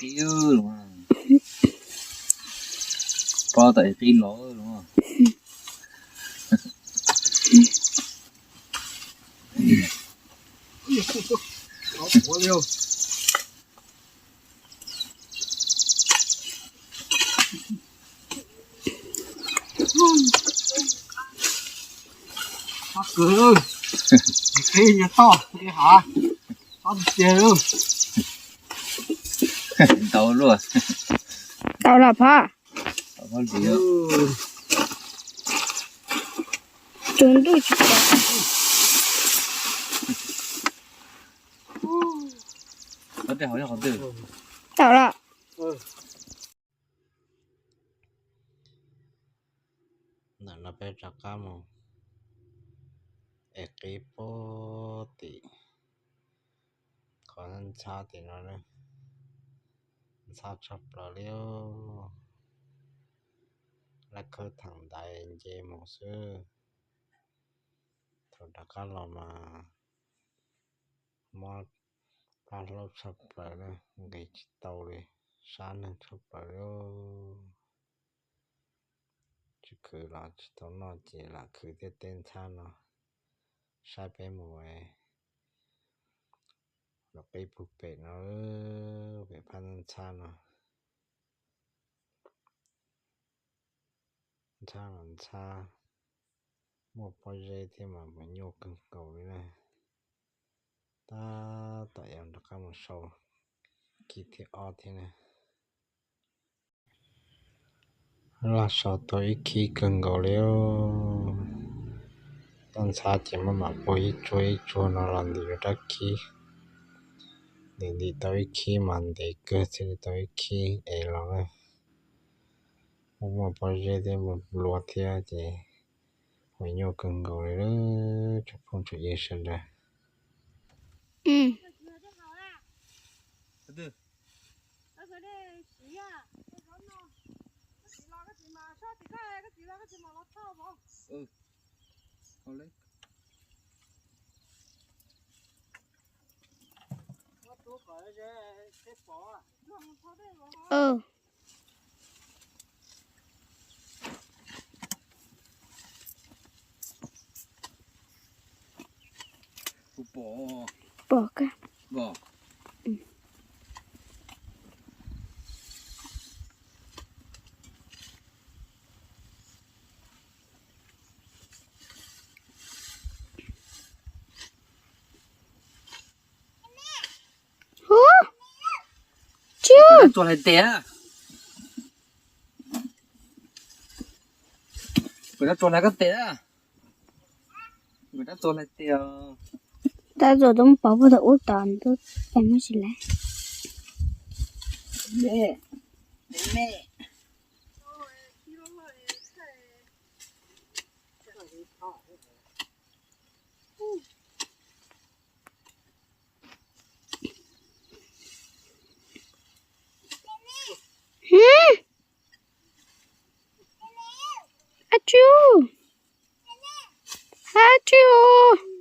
Tiêu đúng không? Pro tại tin lỗ đúng không? Quá liêu. Mắc cười ơi. Cái nhà to, cái hả? Tao tiền ơi. Tao luôn. Tao là pa. Tao có điều. Chúng tôi chỉ Có thể hỏi cho con từ. Tao là Nana pe cakamo. Equipo ti. Con cha ti nó nè. Sa chập là liêu. Là cơ thằng đại dê một sư. Thôi đã cá lò mà. Mà ba lô chập là nè. Gây chít tàu đi. Sáng nè chập là liêu. Chứ cứ là chỉ tao nói chỉ là cứ cái tên cha nó. Sai bé mùa nó bị bụt bể nó về pan cha nó cha một bao giờ thì mà nhô cứng cầu này ta tại em được cái một số kỳ thi ở thế này là số tôi khi cứng cầu liêu tan cha chỉ mà bôi chua nó làm gì đó khi đi tới khi mà để cơ thì tới khi ấy là một bao giờ thì một lúa thì mình nhô cứng cầu đấy chụp phong chụp yên sinh ra Ừ. Từ. Ừ. Con lấy. Ừ. Bỏ. Bỏ cả. Bỏ. Ừ. Hú. Chưa. Đã cho lại té. Người ta cho lại cái té. Người ta cho lại té. Ta rồi đúng bỏ vào út tàn tôi em mới xin lại. Mẹ. Mẹ. Achoo. Achoo.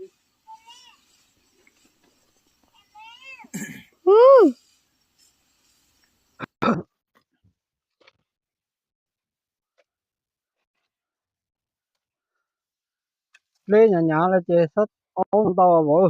lê nhà là chế sắt ống tàu à bố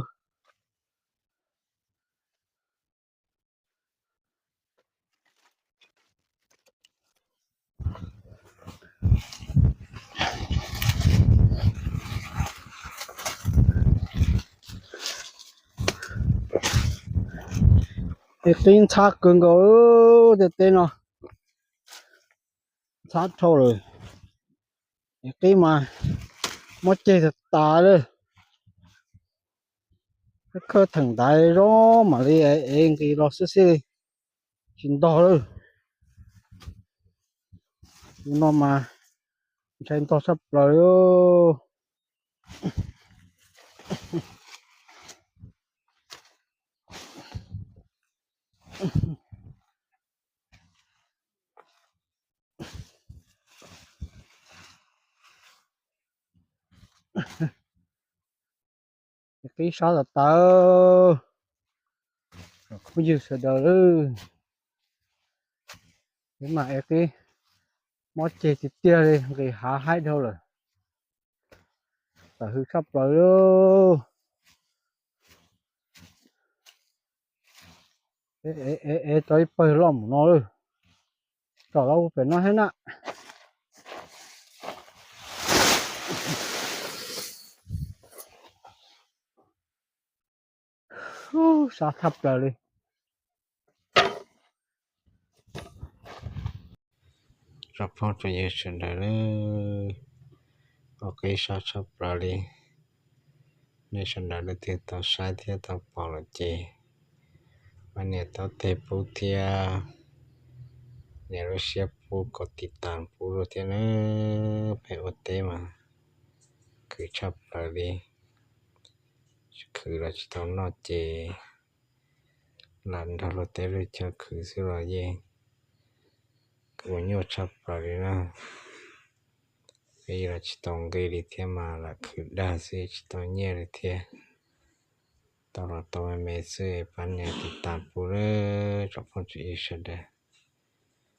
cái tên chắc cứng cầu cái tên nó chắc thôi rồi cái mà mất chơi thật tà đấy cái cơ thằng đại đó mà đi em cái lo xí chuyện to rồi nó mà trên to sắp rồi cái sao là tao không chịu sợ đời Nhưng mà cái món chè thịt tia đi cái há hai đâu rồi và hư sắp rồi luôn ê tới bơi lỏng nó rồi cho lâu phải nó hết nè sao thấp rồi điรับฟังตัวเองเฉยๆเลยโอเคชอบชอบปลาเลยในฉันได้เลยที่ต้องใช้ที่ต้องปอลเจวันนี้ต้องเทปูเทียเนี่ยเราเชียปูกดติดตามปูรู้ที่นะไปโอเตมาคือชอบปลาเลยคือเราจะต้องนอเจหลานทารเตเลยจะคือสิเราเย่คือวันนี้ชอบปลาเลยนะBây giờ chỉ tông gây đi thế mà là cứ đa sẽ chỉ tông nhẹ đi thế tao là tao mẹ sẽ bán nhà thì tạm bù rồi trong phong chuyện sẽ đây